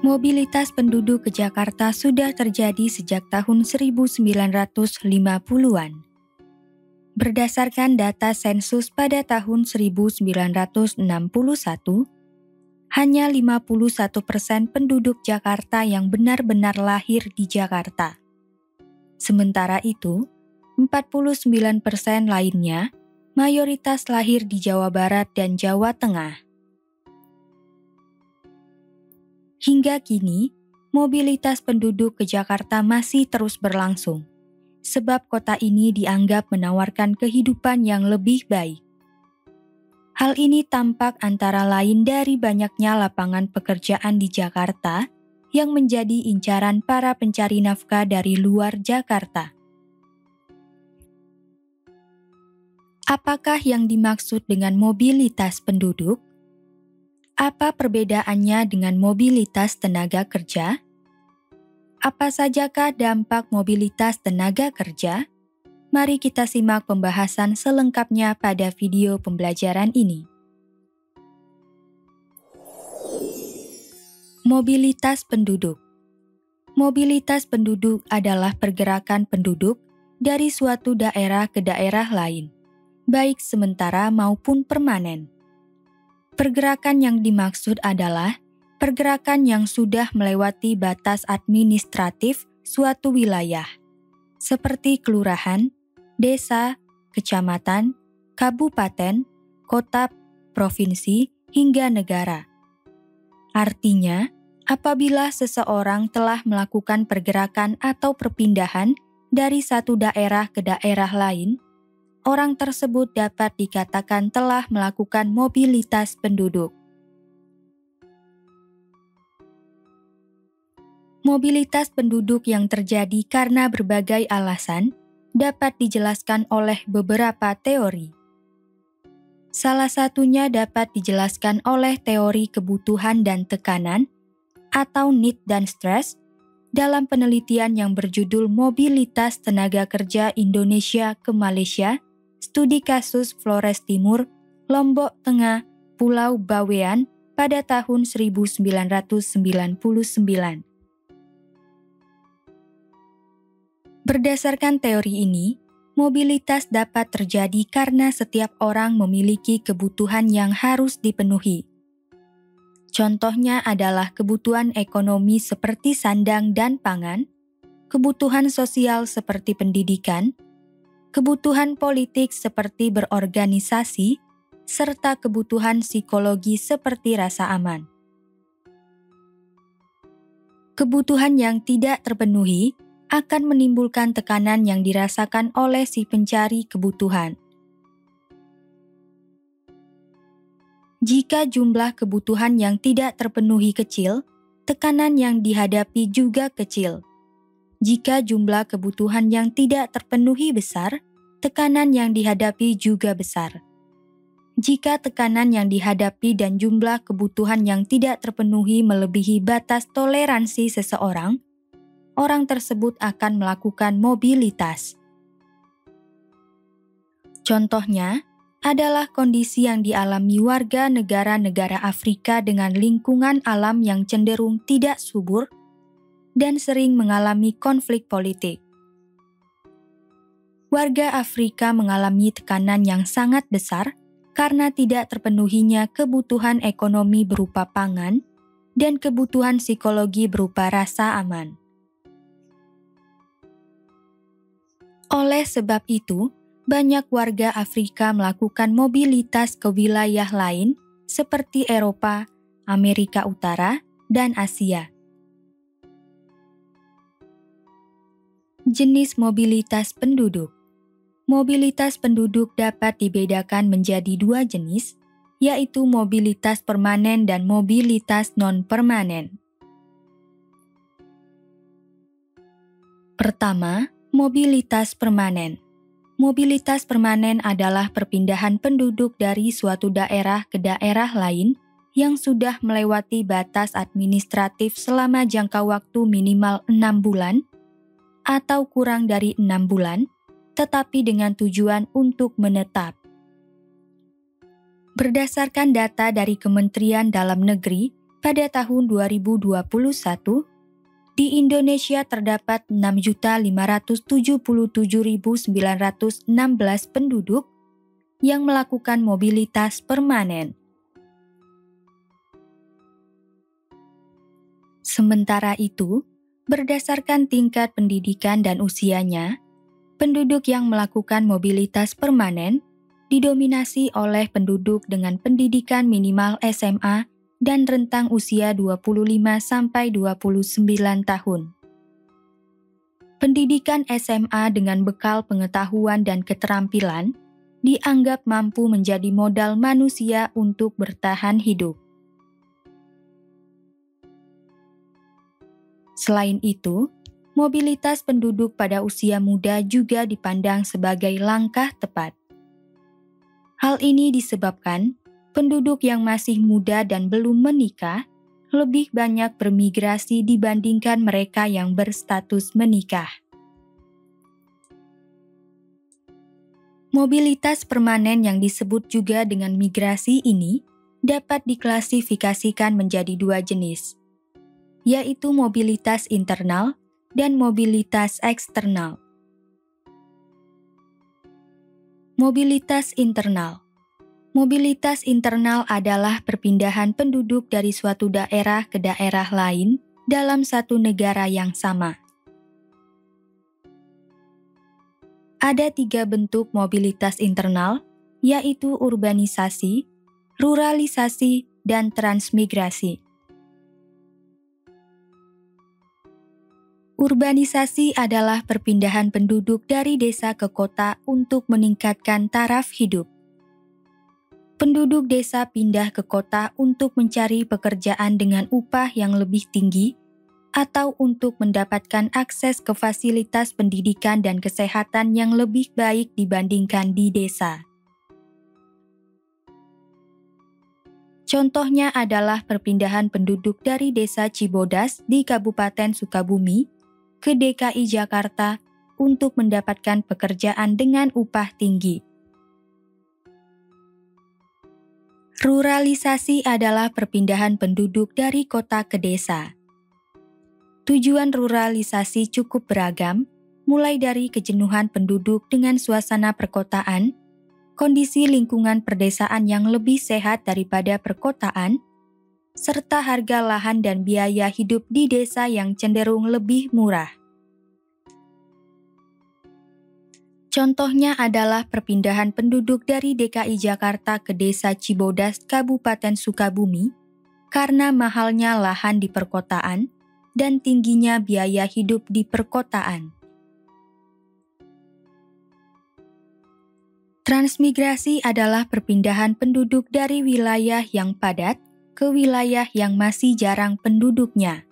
Mobilitas penduduk ke Jakarta sudah terjadi sejak tahun 1950-an. Berdasarkan data sensus pada tahun 1961, hanya 51% penduduk Jakarta yang benar-benar lahir di Jakarta. Sementara itu, 49% lainnya mayoritas lahir di Jawa Barat dan Jawa Tengah. Hingga kini, mobilitas penduduk ke Jakarta masih terus berlangsung, sebab kota ini dianggap menawarkan kehidupan yang lebih baik. Hal ini tampak antara lain dari banyaknya lapangan pekerjaan di Jakarta yang menjadi incaran para pencari nafkah dari luar Jakarta. Apakah yang dimaksud dengan mobilitas penduduk? Apa perbedaannya dengan mobilitas tenaga kerja? Apa sajakah dampak mobilitas tenaga kerja? Mari kita simak pembahasan selengkapnya pada video pembelajaran ini. Mobilitas penduduk. Mobilitas penduduk adalah pergerakan penduduk dari suatu daerah ke daerah lain, baik sementara maupun permanen. Pergerakan yang dimaksud adalah pergerakan yang sudah melewati batas administratif suatu wilayah, seperti kelurahan, desa, kecamatan, kabupaten, kota, provinsi, hingga negara. Artinya, apabila seseorang telah melakukan pergerakan atau perpindahan dari satu daerah ke daerah lain, orang tersebut dapat dikatakan telah melakukan mobilitas penduduk. Mobilitas penduduk yang terjadi karena berbagai alasan dapat dijelaskan oleh beberapa teori. Salah satunya dapat dijelaskan oleh teori kebutuhan dan tekanan atau need dan stress dalam penelitian yang berjudul Mobilitas Tenaga Kerja Indonesia ke Malaysia, Studi Kasus Flores Timur, Lombok Tengah, Pulau Bawean pada tahun 1999. Berdasarkan teori ini, mobilitas dapat terjadi karena setiap orang memiliki kebutuhan yang harus dipenuhi. Contohnya adalah kebutuhan ekonomi seperti sandang dan pangan, kebutuhan sosial seperti pendidikan, kebutuhan politik seperti berorganisasi, serta kebutuhan psikologi seperti rasa aman. Kebutuhan yang tidak terpenuhi akan menimbulkan tekanan yang dirasakan oleh si pencari kebutuhan. Jika jumlah kebutuhan yang tidak terpenuhi kecil, tekanan yang dihadapi juga kecil. Jika jumlah kebutuhan yang tidak terpenuhi besar, tekanan yang dihadapi juga besar. Jika tekanan yang dihadapi dan jumlah kebutuhan yang tidak terpenuhi melebihi batas toleransi seseorang, orang tersebut akan melakukan mobilitas. Contohnya adalah kondisi yang dialami warga negara-negara Afrika dengan lingkungan alam yang cenderung tidak subur dan sering mengalami konflik politik. Warga Afrika mengalami tekanan yang sangat besar karena tidak terpenuhinya kebutuhan ekonomi berupa pangan dan kebutuhan psikologi berupa rasa aman. Oleh sebab itu, banyak warga Afrika melakukan mobilitas ke wilayah lain seperti Eropa, Amerika Utara, dan Asia. Jenis mobilitas penduduk. Mobilitas penduduk dapat dibedakan menjadi dua jenis, yaitu mobilitas permanen dan mobilitas non-permanen. Pertama, mobilitas permanen. Mobilitas permanen adalah perpindahan penduduk dari suatu daerah ke daerah lain yang sudah melewati batas administratif selama jangka waktu minimal 6 bulan atau kurang dari 6 bulan, tetapi dengan tujuan untuk menetap. Berdasarkan data dari Kementerian Dalam Negeri, pada tahun 2021, di Indonesia terdapat 6.577.916 penduduk yang melakukan mobilitas permanen. Sementara itu, berdasarkan tingkat pendidikan dan usianya, penduduk yang melakukan mobilitas permanen didominasi oleh penduduk dengan pendidikan minimal SMA dan rentang usia 25-29 tahun. Pendidikan SMA dengan bekal pengetahuan dan keterampilan dianggap mampu menjadi modal manusia untuk bertahan hidup. Selain itu, mobilitas penduduk pada usia muda juga dipandang sebagai langkah tepat. Hal ini disebabkan penduduk yang masih muda dan belum menikah lebih banyak bermigrasi dibandingkan mereka yang berstatus menikah. Mobilitas permanen yang disebut juga dengan migrasi ini dapat diklasifikasikan menjadi dua jenis, yaitu mobilitas internal dan mobilitas eksternal. Mobilitas internal. Mobilitas internal adalah perpindahan penduduk dari suatu daerah ke daerah lain dalam satu negara yang sama. Ada 3 bentuk mobilitas internal, yaitu urbanisasi, ruralisasi, dan transmigrasi. Urbanisasi adalah perpindahan penduduk dari desa ke kota untuk meningkatkan taraf hidup. Penduduk desa pindah ke kota untuk mencari pekerjaan dengan upah yang lebih tinggi atau untuk mendapatkan akses ke fasilitas pendidikan dan kesehatan yang lebih baik dibandingkan di desa. Contohnya adalah perpindahan penduduk dari desa Cibodas di Kabupaten Sukabumi ke DKI Jakarta untuk mendapatkan pekerjaan dengan upah tinggi. Ruralisasi adalah perpindahan penduduk dari kota ke desa. Tujuan ruralisasi cukup beragam, mulai dari kejenuhan penduduk dengan suasana perkotaan, kondisi lingkungan perdesaan yang lebih sehat daripada perkotaan, serta harga lahan dan biaya hidup di desa yang cenderung lebih murah. Contohnya adalah perpindahan penduduk dari DKI Jakarta ke desa Cibodas, Kabupaten Sukabumi, karena mahalnya lahan di perkotaan dan tingginya biaya hidup di perkotaan. Transmigrasi adalah perpindahan penduduk dari wilayah yang padat ke wilayah yang masih jarang penduduknya.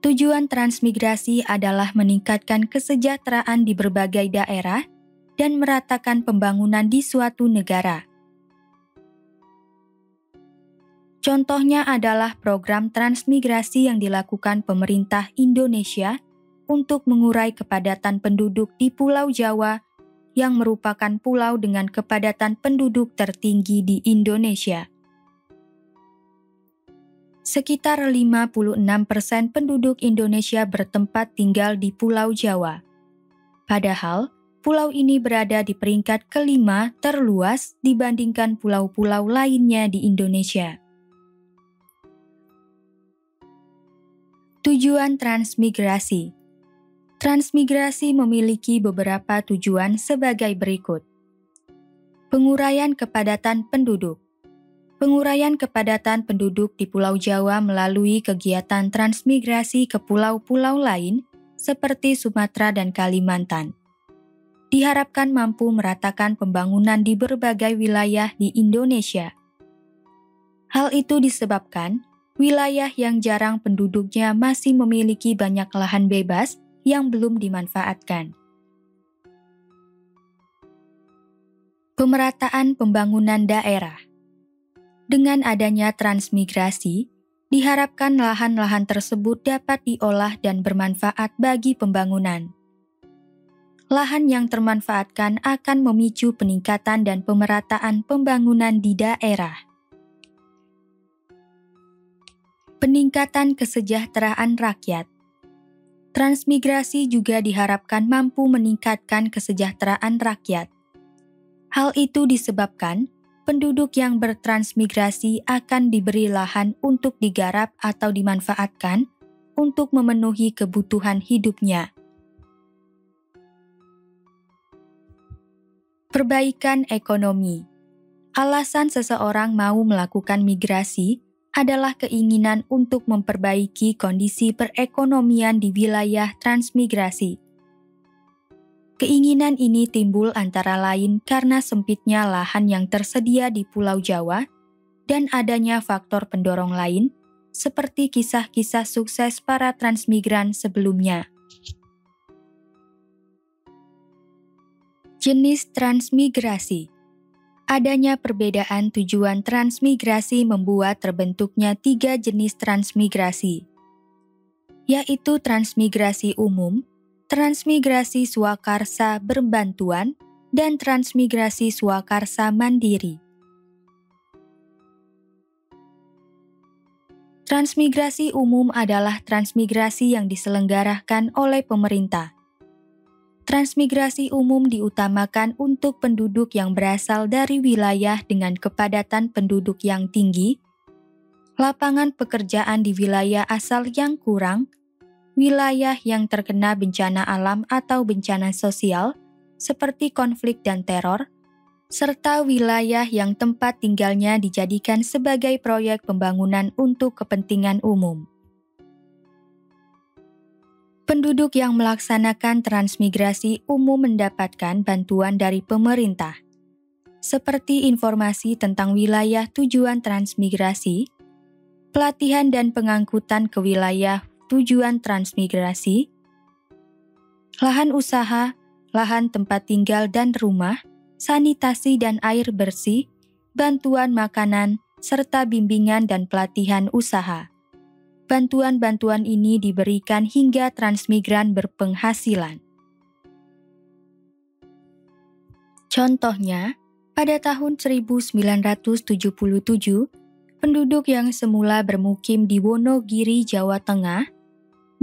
Tujuan transmigrasi adalah meningkatkan kesejahteraan di berbagai daerah dan meratakan pembangunan di suatu negara. Contohnya adalah program transmigrasi yang dilakukan pemerintah Indonesia untuk mengurai kepadatan penduduk di Pulau Jawa yang merupakan pulau dengan kepadatan penduduk tertinggi di Indonesia. Sekitar 56% penduduk Indonesia bertempat tinggal di Pulau Jawa. Padahal, pulau ini berada di peringkat kelima terluas dibandingkan pulau-pulau lainnya di Indonesia. Tujuan transmigrasi. Transmigrasi memiliki beberapa tujuan sebagai berikut. Penguraian kepadatan penduduk. Penguraian kepadatan penduduk di Pulau Jawa melalui kegiatan transmigrasi ke pulau-pulau lain seperti Sumatera dan Kalimantan. Diharapkan mampu meratakan pembangunan di berbagai wilayah di Indonesia. Hal itu disebabkan wilayah yang jarang penduduknya masih memiliki banyak lahan bebas yang belum dimanfaatkan. Pemerataan pembangunan daerah. Dengan adanya transmigrasi, diharapkan lahan-lahan tersebut dapat diolah dan bermanfaat bagi pembangunan. Lahan yang termanfaatkan akan memicu peningkatan dan pemerataan pembangunan di daerah. Peningkatan kesejahteraan rakyat. Transmigrasi juga diharapkan mampu meningkatkan kesejahteraan rakyat. Hal itu disebabkan penduduk yang bertransmigrasi akan diberi lahan untuk digarap atau dimanfaatkan untuk memenuhi kebutuhan hidupnya. Perbaikan ekonomi. Alasan seseorang mau melakukan migrasi adalah keinginan untuk memperbaiki kondisi perekonomian di wilayah transmigrasi. Keinginan ini timbul antara lain karena sempitnya lahan yang tersedia di Pulau Jawa dan adanya faktor pendorong lain, seperti kisah-kisah sukses para transmigran sebelumnya. Jenis transmigrasi. Adanya perbedaan tujuan transmigrasi membuat terbentuknya 3 jenis transmigrasi, yaitu transmigrasi umum, transmigrasi swakarsa berbantuan, dan transmigrasi swakarsa mandiri. Transmigrasi umum adalah transmigrasi yang diselenggarakan oleh pemerintah. Transmigrasi umum diutamakan untuk penduduk yang berasal dari wilayah dengan kepadatan penduduk yang tinggi, lapangan pekerjaan di wilayah asal yang kurang, wilayah yang terkena bencana alam atau bencana sosial, seperti konflik dan teror, serta wilayah yang tempat tinggalnya dijadikan sebagai proyek pembangunan untuk kepentingan umum. Penduduk yang melaksanakan transmigrasi umum mendapatkan bantuan dari pemerintah, seperti informasi tentang wilayah tujuan transmigrasi, pelatihan dan pengangkutan ke wilayah tujuan transmigrasi, lahan usaha, lahan tempat tinggal dan rumah, sanitasi dan air bersih, bantuan makanan, serta bimbingan dan pelatihan usaha. Bantuan-bantuan ini diberikan hingga transmigran berpenghasilan. Contohnya, pada tahun 1977, penduduk yang semula bermukim di Wonogiri, Jawa Tengah,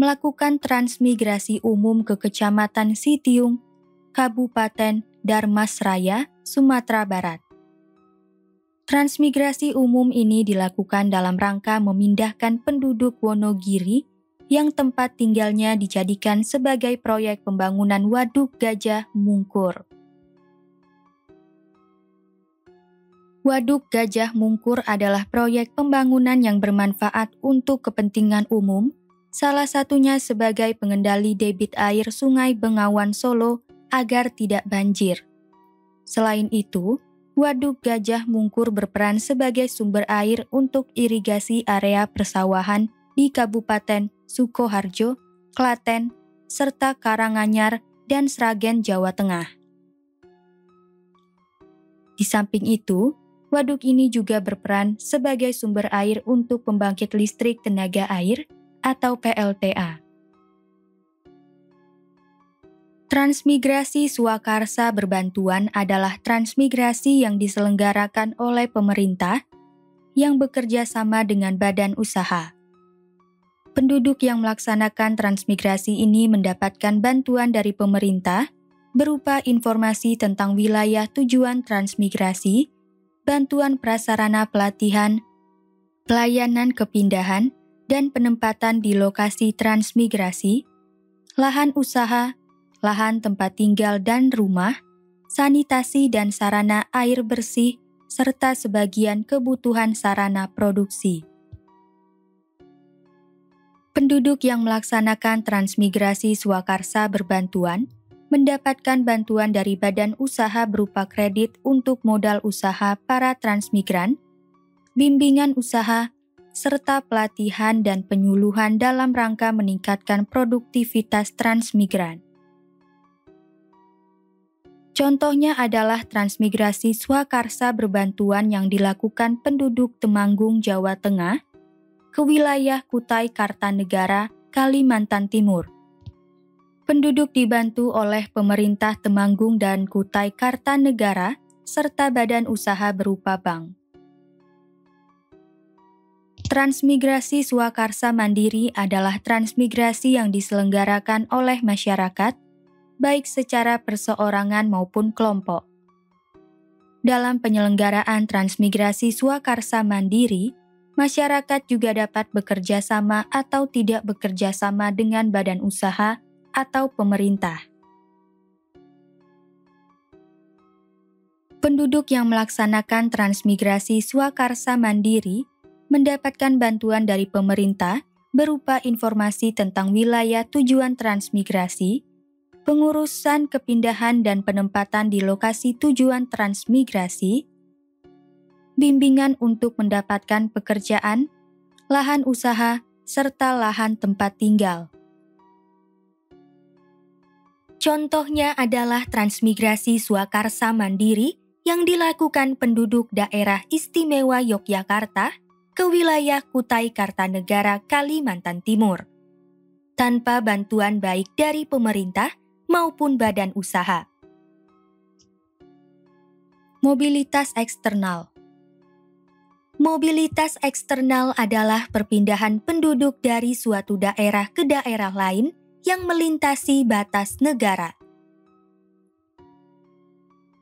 melakukan transmigrasi umum ke Kecamatan Sitiung, Kabupaten Darmasraya, Sumatera Barat. Transmigrasi umum ini dilakukan dalam rangka memindahkan penduduk Wonogiri yang tempat tinggalnya dijadikan sebagai proyek pembangunan Waduk Gajah Mungkur. Waduk Gajah Mungkur adalah proyek pembangunan yang bermanfaat untuk kepentingan umum, salah satunya sebagai pengendali debit air Sungai Bengawan Solo agar tidak banjir. Selain itu, Waduk Gajah Mungkur berperan sebagai sumber air untuk irigasi area persawahan di Kabupaten Sukoharjo, Klaten, serta Karanganyar dan Sragen, Jawa Tengah. Di samping itu, waduk ini juga berperan sebagai sumber air untuk pembangkit listrik tenaga air atau PLTA. Transmigrasi swakarsa berbantuan adalah transmigrasi yang diselenggarakan oleh pemerintah yang bekerja sama dengan badan usaha. Penduduk yang melaksanakan transmigrasi ini mendapatkan bantuan dari pemerintah berupa informasi tentang wilayah tujuan transmigrasi, bantuan prasarana pelatihan, pelayanan kepindahan, dan penempatan di lokasi transmigrasi, lahan usaha, lahan tempat tinggal dan rumah, sanitasi dan sarana air bersih, serta sebagian kebutuhan sarana produksi. Penduduk yang melaksanakan transmigrasi swakarsa berbantuan mendapatkan bantuan dari badan usaha berupa kredit untuk modal usaha para transmigran, bimbingan usaha, serta pelatihan dan penyuluhan dalam rangka meningkatkan produktivitas transmigran. Contohnya adalah transmigrasi swakarsa berbantuan yang dilakukan penduduk Temanggung, Jawa Tengah, ke wilayah Kutai Kartanegara, Kalimantan Timur. Penduduk dibantu oleh pemerintah Temanggung dan Kutai Kartanegara, serta badan usaha berupa bank. Transmigrasi swakarsa mandiri adalah transmigrasi yang diselenggarakan oleh masyarakat, baik secara perseorangan maupun kelompok. Dalam penyelenggaraan transmigrasi swakarsa mandiri, masyarakat juga dapat bekerja sama atau tidak bekerja sama dengan badan usaha atau pemerintah. Penduduk yang melaksanakan transmigrasi swakarsa mandiri mendapatkan bantuan dari pemerintah berupa informasi tentang wilayah tujuan transmigrasi, pengurusan kepindahan dan penempatan di lokasi tujuan transmigrasi, bimbingan untuk mendapatkan pekerjaan, lahan usaha, serta lahan tempat tinggal. Contohnya adalah transmigrasi swakarsa mandiri yang dilakukan penduduk daerah istimewa Yogyakarta ke wilayah Kutai Kartanegara, Kalimantan Timur, tanpa bantuan baik dari pemerintah maupun badan usaha. Mobilitas eksternal. Mobilitas eksternal adalah perpindahan penduduk dari suatu daerah ke daerah lain yang melintasi batas negara.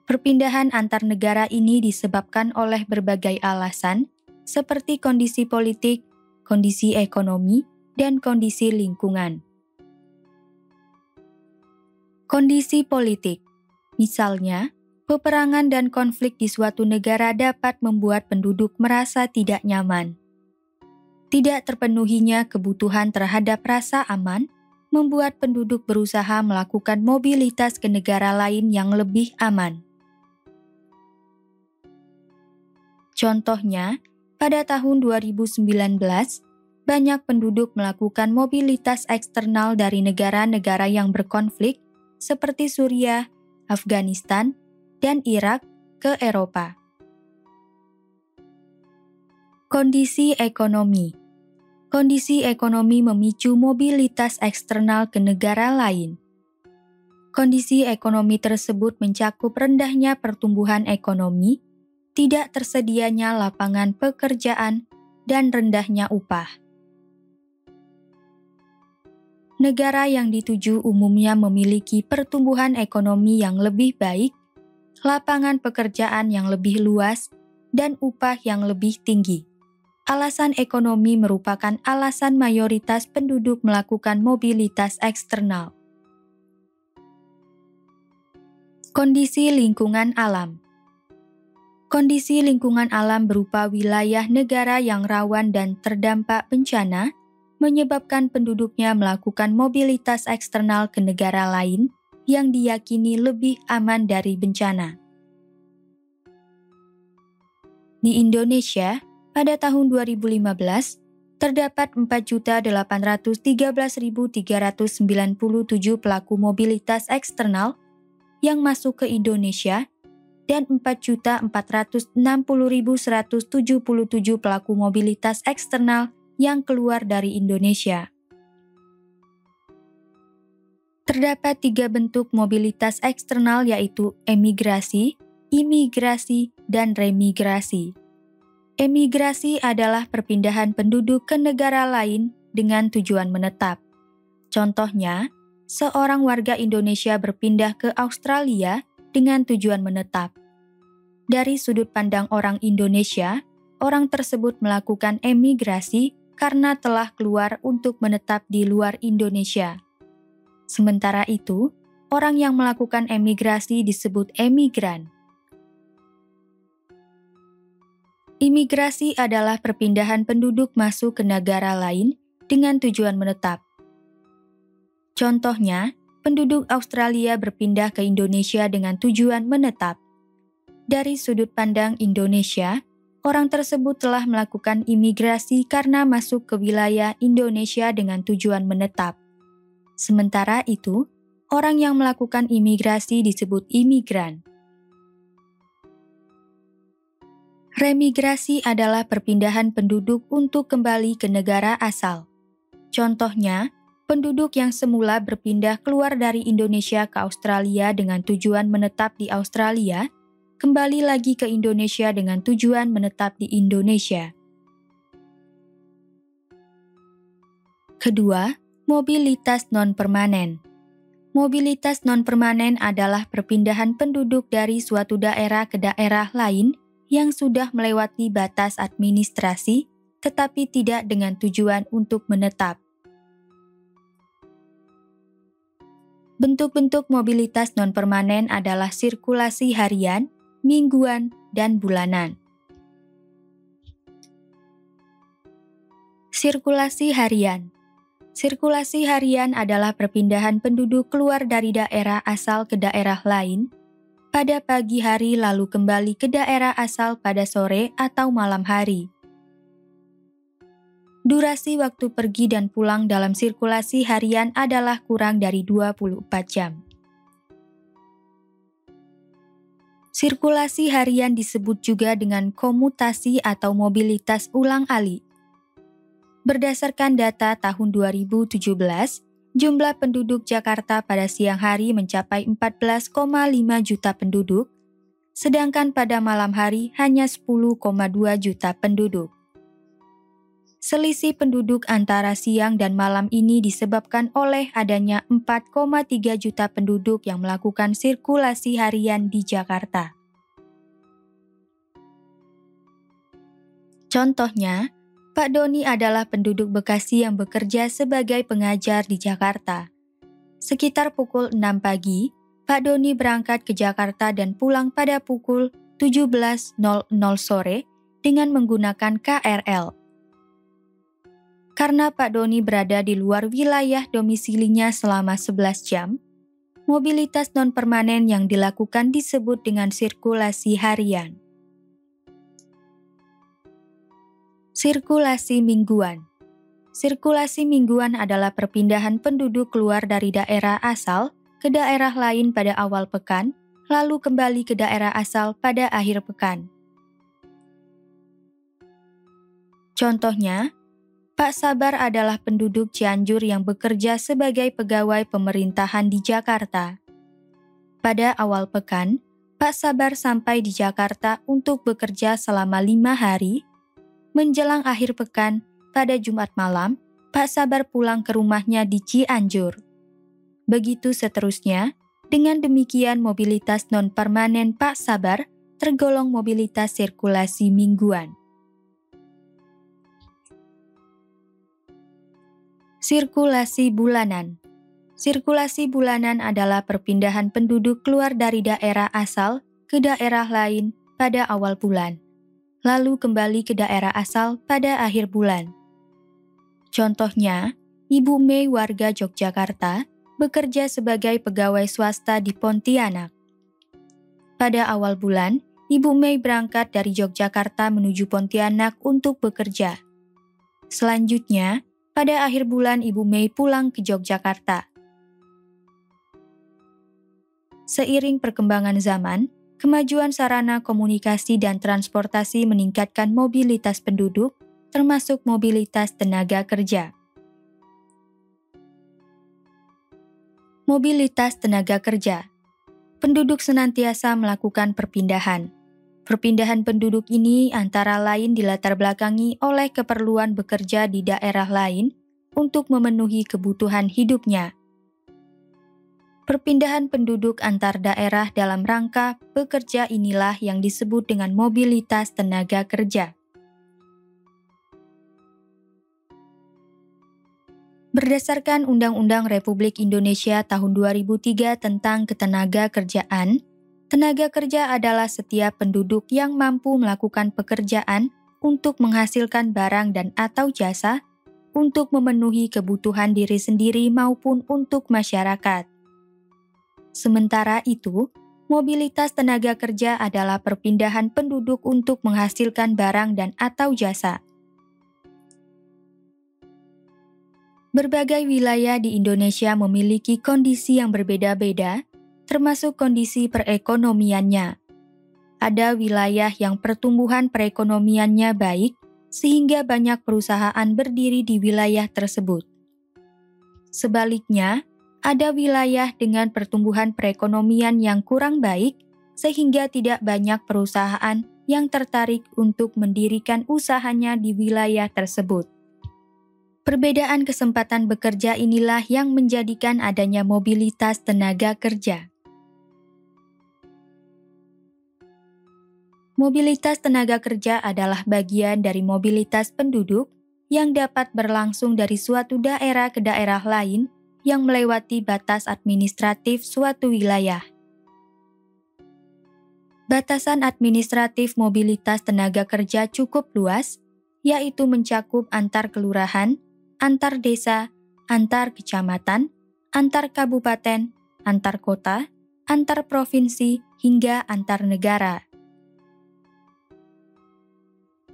Perpindahan antar negara ini disebabkan oleh berbagai alasan, seperti kondisi politik, kondisi ekonomi, dan kondisi lingkungan. Kondisi politik, misalnya, peperangan dan konflik di suatu negara dapat membuat penduduk merasa tidak nyaman. Tidak terpenuhinya kebutuhan terhadap rasa aman, membuat penduduk berusaha melakukan mobilitas ke negara lain yang lebih aman. Contohnya, pada tahun 2019, banyak penduduk melakukan mobilitas eksternal dari negara-negara yang berkonflik seperti Suriah, Afghanistan, dan Irak ke Eropa. Kondisi ekonomi. Kondisi ekonomi memicu mobilitas eksternal ke negara lain. Kondisi ekonomi tersebut mencakup rendahnya pertumbuhan ekonomi, tidak tersedianya lapangan pekerjaan, dan rendahnya upah. Negara yang dituju umumnya memiliki pertumbuhan ekonomi yang lebih baik, lapangan pekerjaan yang lebih luas, dan upah yang lebih tinggi. Alasan ekonomi merupakan alasan mayoritas penduduk melakukan mobilitas eksternal. Kondisi lingkungan alam. Kondisi lingkungan alam berupa wilayah negara yang rawan dan terdampak bencana, menyebabkan penduduknya melakukan mobilitas eksternal ke negara lain yang diyakini lebih aman dari bencana. Di Indonesia, pada tahun 2015, terdapat 4.813.397 pelaku mobilitas eksternal yang masuk ke Indonesia dan 4.460.177 pelaku mobilitas eksternal yang keluar dari Indonesia. Terdapat 3 bentuk mobilitas eksternal yaitu emigrasi, imigrasi, dan remigrasi. Emigrasi adalah perpindahan penduduk ke negara lain dengan tujuan menetap. Contohnya, seorang warga Indonesia berpindah ke Australia dengan tujuan menetap. Dari sudut pandang orang Indonesia, orang tersebut melakukan emigrasi karena telah keluar untuk menetap di luar Indonesia. Sementara itu, orang yang melakukan emigrasi disebut emigran. Imigrasi adalah perpindahan penduduk masuk ke negara lain dengan tujuan menetap. Contohnya, penduduk Australia berpindah ke Indonesia dengan tujuan menetap. Dari sudut pandang Indonesia, orang tersebut telah melakukan imigrasi karena masuk ke wilayah Indonesia dengan tujuan menetap. Sementara itu, orang yang melakukan imigrasi disebut imigran. Remigrasi adalah perpindahan penduduk untuk kembali ke negara asal. Contohnya, penduduk yang semula berpindah keluar dari Indonesia ke Australia dengan tujuan menetap di Australia, kembali lagi ke Indonesia dengan tujuan menetap di Indonesia. Kedua, mobilitas non-permanen. Mobilitas non-permanen adalah perpindahan penduduk dari suatu daerah ke daerah lain yang sudah melewati batas administrasi, tetapi tidak dengan tujuan untuk menetap. Bentuk-bentuk mobilitas non-permanen adalah sirkulasi harian, mingguan, dan bulanan. Sirkulasi harian. Sirkulasi harian adalah perpindahan penduduk keluar dari daerah asal ke daerah lain pada pagi hari lalu kembali ke daerah asal pada sore atau malam hari. Durasi waktu pergi dan pulang dalam sirkulasi harian adalah kurang dari 24 jam. Sirkulasi harian disebut juga dengan komutasi atau mobilitas ulang-alik. Berdasarkan data tahun 2017, jumlah penduduk Jakarta pada siang hari mencapai 14,5 juta penduduk, sedangkan pada malam hari hanya 10,2 juta penduduk. Selisih penduduk antara siang dan malam ini disebabkan oleh adanya 4,3 juta penduduk yang melakukan sirkulasi harian di Jakarta. Contohnya, Pak Doni adalah penduduk Bekasi yang bekerja sebagai pengajar di Jakarta. Sekitar pukul 6 pagi, Pak Doni berangkat ke Jakarta dan pulang pada pukul 17.00 sore dengan menggunakan KRL. Karena Pak Doni berada di luar wilayah domisilinya selama 11 jam, mobilitas non-permanen yang dilakukan disebut dengan sirkulasi harian. Sirkulasi mingguan. Sirkulasi mingguan adalah perpindahan penduduk keluar dari daerah asal ke daerah lain pada awal pekan, lalu kembali ke daerah asal pada akhir pekan. Contohnya, Pak Sabar adalah penduduk Cianjur yang bekerja sebagai pegawai pemerintahan di Jakarta. Pada awal pekan, Pak Sabar sampai di Jakarta untuk bekerja selama 5 hari. Menjelang akhir pekan, pada Jumat malam, Pak Sabar pulang ke rumahnya di Cianjur. Begitu seterusnya, dengan demikian mobilitas non-permanen Pak Sabar tergolong mobilitas sirkulasi mingguan. Sirkulasi bulanan. Sirkulasi bulanan adalah perpindahan penduduk keluar dari daerah asal ke daerah lain pada awal bulan, lalu kembali ke daerah asal pada akhir bulan. Contohnya, Ibu Mei warga Yogyakarta bekerja sebagai pegawai swasta di Pontianak. Pada awal bulan, Ibu Mei berangkat dari Yogyakarta menuju Pontianak untuk bekerja. Selanjutnya, pada akhir bulan Ibu Mei pulang ke Yogyakarta. Seiring perkembangan zaman, kemajuan sarana komunikasi dan transportasi meningkatkan mobilitas penduduk, termasuk mobilitas tenaga kerja. Mobilitas tenaga kerja. Penduduk senantiasa melakukan perpindahan. Perpindahan penduduk ini antara lain dilatar belakangi oleh keperluan bekerja di daerah lain untuk memenuhi kebutuhan hidupnya. Perpindahan penduduk antar daerah dalam rangka bekerja inilah yang disebut dengan mobilitas tenaga kerja. Berdasarkan Undang-Undang Republik Indonesia tahun 2003 tentang Ketenaga Kerjaan, tenaga kerja adalah setiap penduduk yang mampu melakukan pekerjaan untuk menghasilkan barang dan atau jasa untuk memenuhi kebutuhan diri sendiri maupun untuk masyarakat. Sementara itu, mobilitas tenaga kerja adalah perpindahan penduduk untuk menghasilkan barang dan atau jasa. Berbagai wilayah di Indonesia memiliki kondisi yang berbeda-beda, termasuk kondisi perekonomiannya. Ada wilayah yang pertumbuhan perekonomiannya baik, sehingga banyak perusahaan berdiri di wilayah tersebut. Sebaliknya, ada wilayah dengan pertumbuhan perekonomian yang kurang baik, sehingga tidak banyak perusahaan yang tertarik untuk mendirikan usahanya di wilayah tersebut. Perbedaan kesempatan bekerja inilah yang menjadikan adanya mobilitas tenaga kerja. Mobilitas tenaga kerja adalah bagian dari mobilitas penduduk yang dapat berlangsung dari suatu daerah ke daerah lain yang melewati batas administratif suatu wilayah. Batasan administratif mobilitas tenaga kerja cukup luas, yaitu mencakup antar kelurahan, antar desa, antar kecamatan, antar kabupaten, antar kota, antar provinsi, hingga antar negara.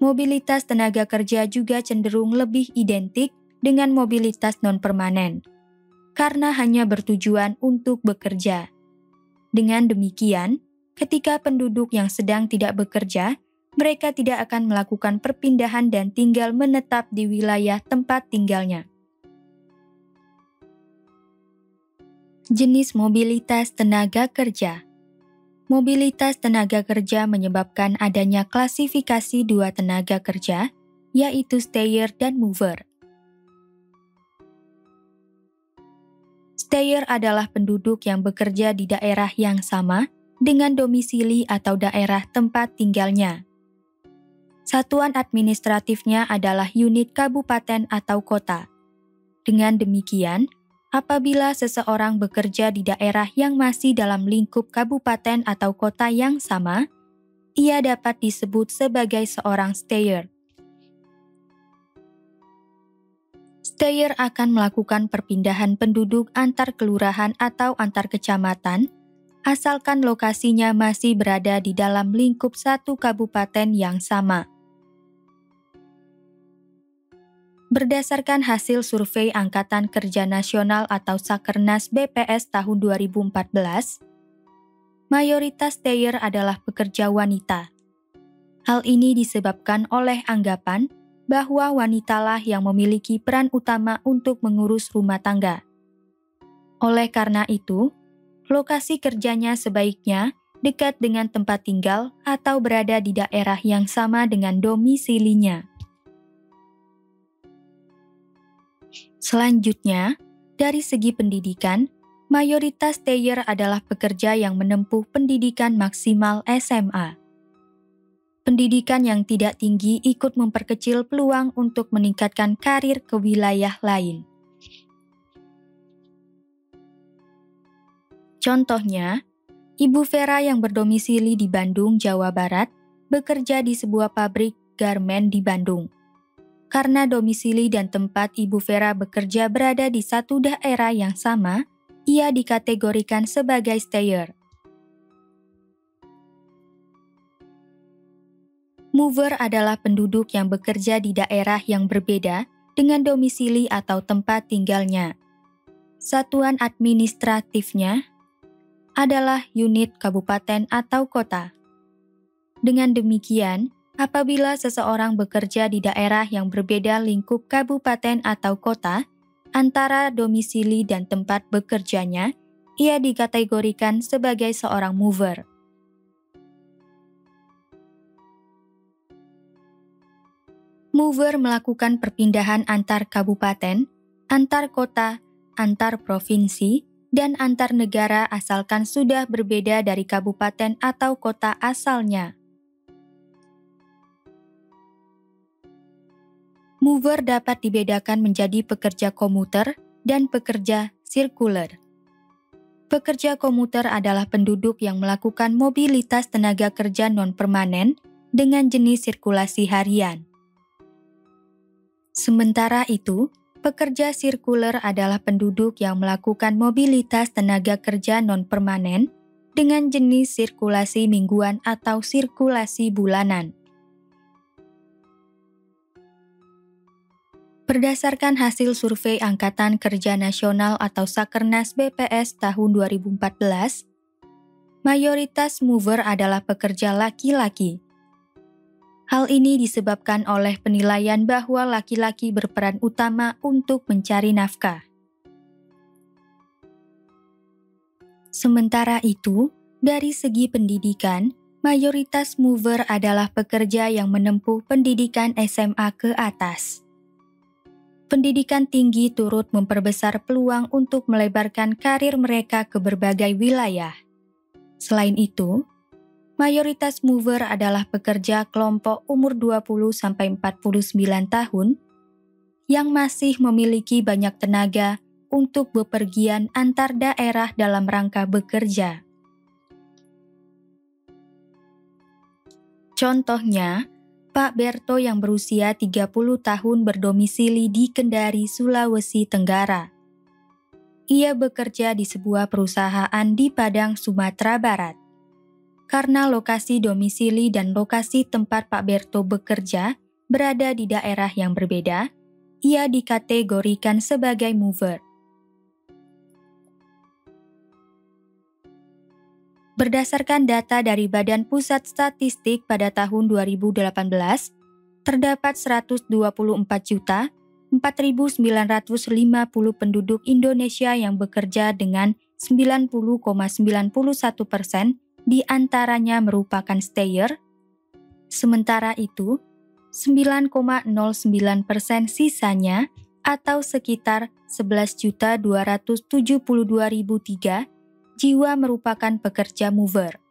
Mobilitas tenaga kerja juga cenderung lebih identik dengan mobilitas non-permanen, karena hanya bertujuan untuk bekerja. Dengan demikian, ketika penduduk yang sedang tidak bekerja, mereka tidak akan melakukan perpindahan dan tinggal menetap di wilayah tempat tinggalnya. Jenis mobilitas tenaga kerja. Mobilitas tenaga kerja menyebabkan adanya klasifikasi dua tenaga kerja, yaitu stayer dan mover. Stayer adalah penduduk yang bekerja di daerah yang sama dengan domisili atau daerah tempat tinggalnya. Satuan administratifnya adalah unit kabupaten atau kota. Dengan demikian, apabila seseorang bekerja di daerah yang masih dalam lingkup kabupaten atau kota yang sama, ia dapat disebut sebagai seorang stayer. Stayer akan melakukan perpindahan penduduk antar kelurahan atau antar kecamatan, asalkan lokasinya masih berada di dalam lingkup satu kabupaten yang sama. Berdasarkan hasil survei Angkatan Kerja Nasional atau Sakernas BPS tahun 2014, mayoritas stayer adalah pekerja wanita. Hal ini disebabkan oleh anggapan bahwa wanitalah yang memiliki peran utama untuk mengurus rumah tangga. Oleh karena itu, lokasi kerjanya sebaiknya dekat dengan tempat tinggal atau berada di daerah yang sama dengan domisilinya. Selanjutnya, dari segi pendidikan, mayoritas stayer adalah pekerja yang menempuh pendidikan maksimal SMA. Pendidikan yang tidak tinggi ikut memperkecil peluang untuk meningkatkan karir ke wilayah lain. Contohnya, Ibu Vera yang berdomisili di Bandung, Jawa Barat, bekerja di sebuah pabrik garmen di Bandung. Karena domisili dan tempat Ibu Vera bekerja berada di satu daerah yang sama, ia dikategorikan sebagai stayer. Mover adalah penduduk yang bekerja di daerah yang berbeda dengan domisili atau tempat tinggalnya. Satuan administratifnya adalah unit kabupaten atau kota. Dengan demikian, apabila seseorang bekerja di daerah yang berbeda lingkup kabupaten atau kota, antara domisili dan tempat bekerjanya, ia dikategorikan sebagai seorang mover. Mover melakukan perpindahan antar kabupaten, antar kota, antar provinsi, dan antar negara asalkan sudah berbeda dari kabupaten atau kota asalnya. Mover dapat dibedakan menjadi pekerja komuter dan pekerja sirkuler. Pekerja komuter adalah penduduk yang melakukan mobilitas tenaga kerja non-permanen dengan jenis sirkulasi harian. Sementara itu, pekerja sirkuler adalah penduduk yang melakukan mobilitas tenaga kerja non-permanen dengan jenis sirkulasi mingguan atau sirkulasi bulanan. Berdasarkan hasil survei Angkatan Kerja Nasional atau Sakernas BPS tahun 2014, mayoritas mover adalah pekerja laki-laki. Hal ini disebabkan oleh penilaian bahwa laki-laki berperan utama untuk mencari nafkah. Sementara itu, dari segi pendidikan, mayoritas mover adalah pekerja yang menempuh pendidikan SMA ke atas. Pendidikan tinggi turut memperbesar peluang untuk melebarkan karir mereka ke berbagai wilayah. Selain itu, mayoritas mover adalah pekerja kelompok umur 20-49 tahun yang masih memiliki banyak tenaga untuk bepergian antar daerah dalam rangka bekerja. Contohnya, Pak Berto yang berusia 30 tahun berdomisili di Kendari, Sulawesi Tenggara. Ia bekerja di sebuah perusahaan di Padang, Sumatera Barat. Karena lokasi domisili dan lokasi tempat Pak Berto bekerja berada di daerah yang berbeda, ia dikategorikan sebagai mover. Berdasarkan data dari Badan Pusat Statistik pada tahun 2018, terdapat 124.4.950 penduduk Indonesia yang bekerja dengan 90,91% di antaranya merupakan stayer. Sementara itu, 9,09% sisanya atau sekitar 11.272.003 jiwa merupakan pekerja mover.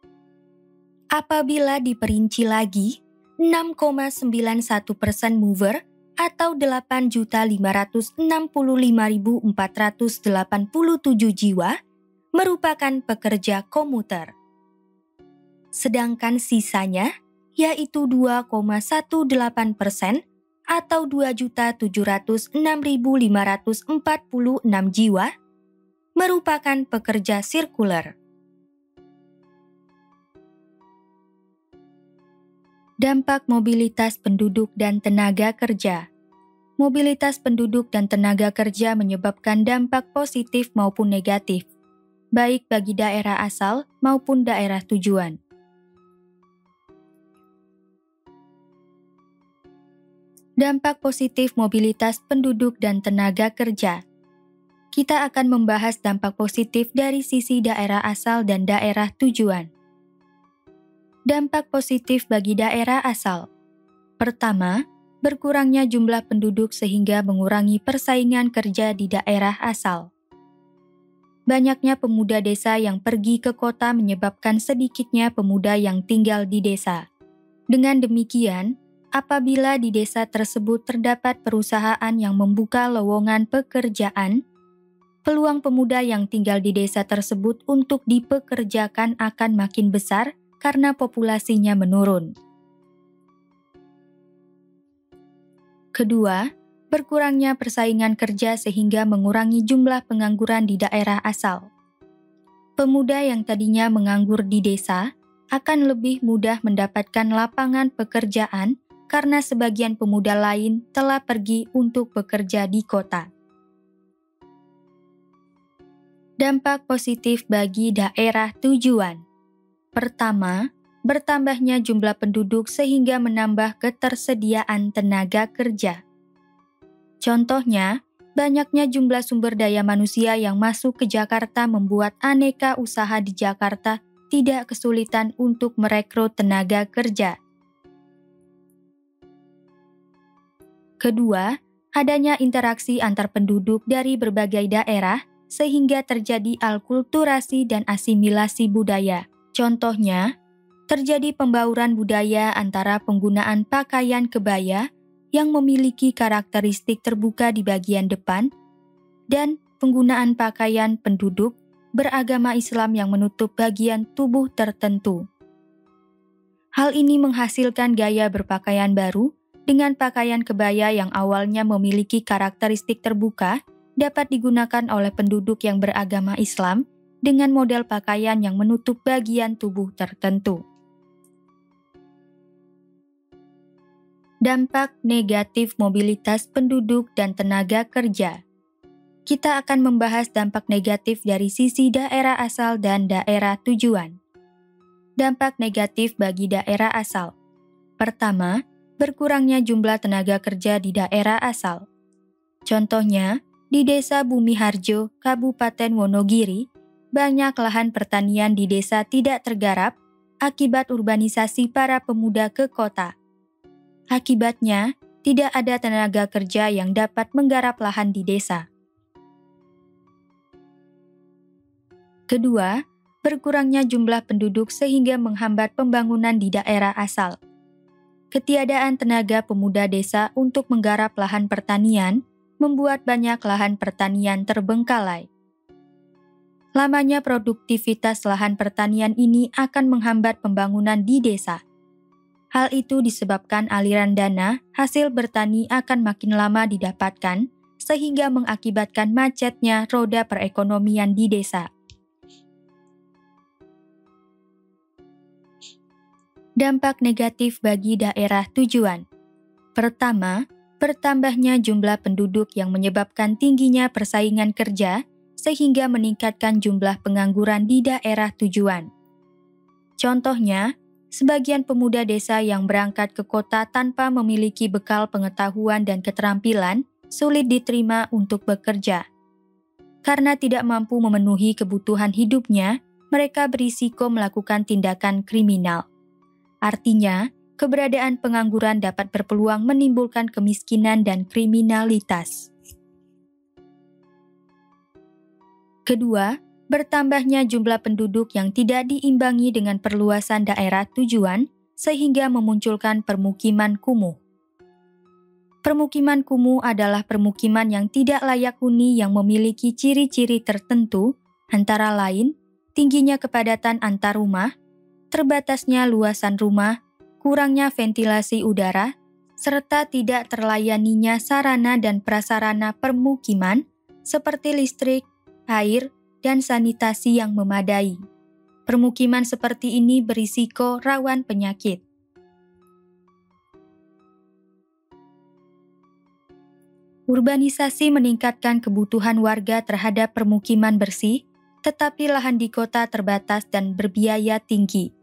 Apabila diperinci lagi, 6,91% mover atau 8.565.487 jiwa merupakan pekerja komuter. Sedangkan sisanya, yaitu 2,18% atau 2.706.546 jiwa, merupakan pekerja sirkuler. Dampak mobilitas penduduk dan tenaga kerja. Mobilitas penduduk dan tenaga kerja menyebabkan dampak positif maupun negatif, baik bagi daerah asal maupun daerah tujuan. Dampak positif mobilitas penduduk dan tenaga kerja. Kita akan membahas dampak positif dari sisi daerah asal dan daerah tujuan. Dampak positif bagi daerah asal. Pertama, berkurangnya jumlah penduduk sehingga mengurangi persaingan kerja di daerah asal. Banyaknya pemuda desa yang pergi ke kota menyebabkan sedikitnya pemuda yang tinggal di desa. Dengan demikian, apabila di desa tersebut terdapat perusahaan yang membuka lowongan pekerjaan, peluang pemuda yang tinggal di desa tersebut untuk dipekerjakan akan makin besar karena populasinya menurun. Kedua, berkurangnya persaingan kerja sehingga mengurangi jumlah pengangguran di daerah asal. Pemuda yang tadinya menganggur di desa akan lebih mudah mendapatkan lapangan pekerjaan karena sebagian pemuda lain telah pergi untuk bekerja di kota. Dampak positif bagi daerah tujuan. Pertama, bertambahnya jumlah penduduk sehingga menambah ketersediaan tenaga kerja. Contohnya, banyaknya jumlah sumber daya manusia yang masuk ke Jakarta membuat aneka usaha di Jakarta tidak kesulitan untuk merekrut tenaga kerja. Kedua, adanya interaksi antar penduduk dari berbagai daerah sehingga terjadi alkulturasi dan asimilasi budaya. Contohnya, terjadi pembauran budaya antara penggunaan pakaian kebaya yang memiliki karakteristik terbuka di bagian depan dan penggunaan pakaian penduduk beragama Islam yang menutup bagian tubuh tertentu. Hal ini menghasilkan gaya berpakaian baru dengan pakaian kebaya yang awalnya memiliki karakteristik terbuka dapat digunakan oleh penduduk yang beragama Islam dengan model pakaian yang menutup bagian tubuh tertentu. Dampak negatif mobilitas penduduk dan tenaga kerja. Kita akan membahas dampak negatif dari sisi daerah asal dan daerah tujuan. Dampak negatif bagi daerah asal. Pertama, berkurangnya jumlah tenaga kerja di daerah asal. Contohnya, di Desa Bumi Harjo, Kabupaten Wonogiri, banyak lahan pertanian di desa tidak tergarap akibat urbanisasi para pemuda ke kota. Akibatnya, tidak ada tenaga kerja yang dapat menggarap lahan di desa. Kedua, berkurangnya jumlah penduduk sehingga menghambat pembangunan di daerah asal. Ketiadaan tenaga pemuda desa untuk menggarap lahan pertanian membuat banyak lahan pertanian terbengkalai. Lamanya produktivitas lahan pertanian ini akan menghambat pembangunan di desa. Hal itu disebabkan aliran dana hasil bertani akan makin lama didapatkan, sehingga mengakibatkan macetnya roda perekonomian di desa. Dampak negatif bagi daerah tujuan. Pertama, bertambahnya jumlah penduduk yang menyebabkan tingginya persaingan kerja sehingga meningkatkan jumlah pengangguran di daerah tujuan. Contohnya, sebagian pemuda desa yang berangkat ke kota tanpa memiliki bekal pengetahuan dan keterampilan sulit diterima untuk bekerja. Karena tidak mampu memenuhi kebutuhan hidupnya, mereka berisiko melakukan tindakan kriminal. Artinya, keberadaan pengangguran dapat berpeluang menimbulkan kemiskinan dan kriminalitas. Kedua, bertambahnya jumlah penduduk yang tidak diimbangi dengan perluasan daerah tujuan sehingga memunculkan permukiman kumuh. Permukiman kumuh adalah permukiman yang tidak layak huni yang memiliki ciri-ciri tertentu, antara lain tingginya kepadatan antar rumah, terbatasnya luasan rumah, kurangnya ventilasi udara, serta tidak terlayaninya sarana dan prasarana permukiman seperti listrik, air, dan sanitasi yang memadai. Permukiman seperti ini berisiko rawan penyakit. Urbanisasi meningkatkan kebutuhan warga terhadap permukiman bersih, tetapi lahan di kota terbatas dan berbiaya tinggi.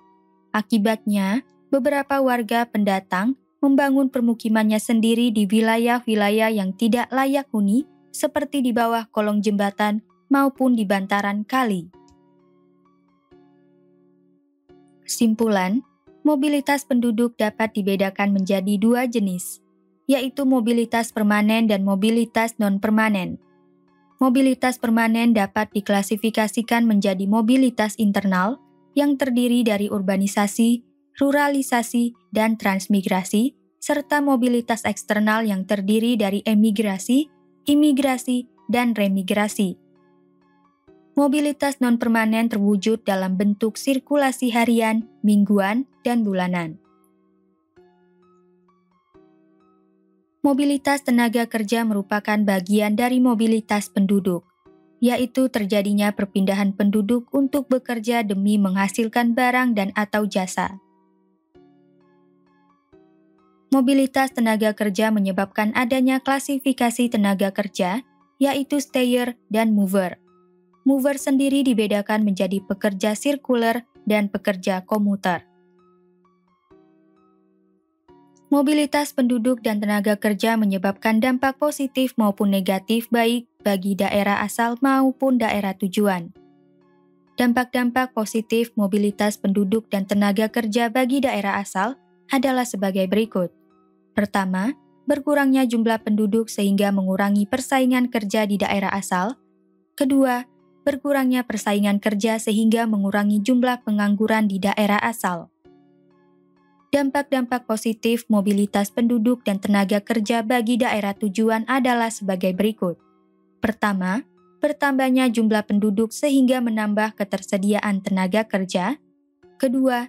Akibatnya, beberapa warga pendatang membangun permukimannya sendiri di wilayah-wilayah yang tidak layak huni, seperti di bawah kolong jembatan maupun di bantaran kali. Kesimpulan, mobilitas penduduk dapat dibedakan menjadi dua jenis, yaitu mobilitas permanen dan mobilitas non-permanen. Mobilitas permanen dapat diklasifikasikan menjadi mobilitas internal yang terdiri dari urbanisasi, ruralisasi, dan transmigrasi, serta mobilitas eksternal yang terdiri dari emigrasi, imigrasi, dan remigrasi. Mobilitas non-permanen terwujud dalam bentuk sirkulasi harian, mingguan, dan bulanan. Mobilitas tenaga kerja merupakan bagian dari mobilitas penduduk, yaitu terjadinya perpindahan penduduk untuk bekerja demi menghasilkan barang dan atau jasa. Mobilitas tenaga kerja menyebabkan adanya klasifikasi tenaga kerja, yaitu stayer dan mover. Mover sendiri dibedakan menjadi pekerja sirkuler dan pekerja komuter. Mobilitas penduduk dan tenaga kerja menyebabkan dampak positif maupun negatif baik bagi daerah asal maupun daerah tujuan. Dampak-dampak positif mobilitas penduduk dan tenaga kerja bagi daerah asal adalah sebagai berikut. Pertama, berkurangnya jumlah penduduk sehingga mengurangi persaingan kerja di daerah asal. Kedua, berkurangnya persaingan kerja sehingga mengurangi jumlah pengangguran di daerah asal. Dampak-dampak positif mobilitas penduduk dan tenaga kerja bagi daerah tujuan adalah sebagai berikut. Pertama, bertambahnya jumlah penduduk sehingga menambah ketersediaan tenaga kerja. Kedua,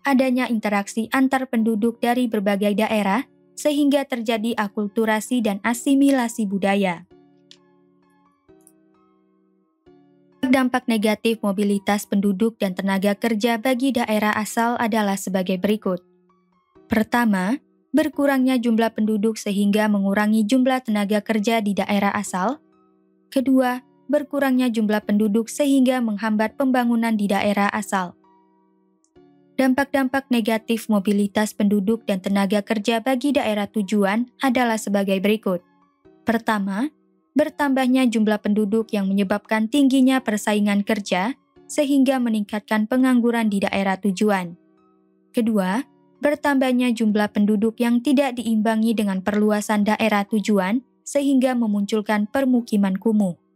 adanya interaksi antar penduduk dari berbagai daerah sehingga terjadi akulturasi dan asimilasi budaya. Dampak negatif mobilitas penduduk dan tenaga kerja bagi daerah asal adalah sebagai berikut. Pertama, berkurangnya jumlah penduduk sehingga mengurangi jumlah tenaga kerja di daerah asal. Kedua, berkurangnya jumlah penduduk sehingga menghambat pembangunan di daerah asal. Dampak-dampak negatif mobilitas penduduk dan tenaga kerja bagi daerah tujuan adalah sebagai berikut. Pertama, bertambahnya jumlah penduduk yang menyebabkan tingginya persaingan kerja sehingga meningkatkan pengangguran di daerah tujuan. Kedua, bertambahnya jumlah penduduk yang tidak diimbangi dengan perluasan daerah tujuan sehingga memunculkan permukiman kumuh.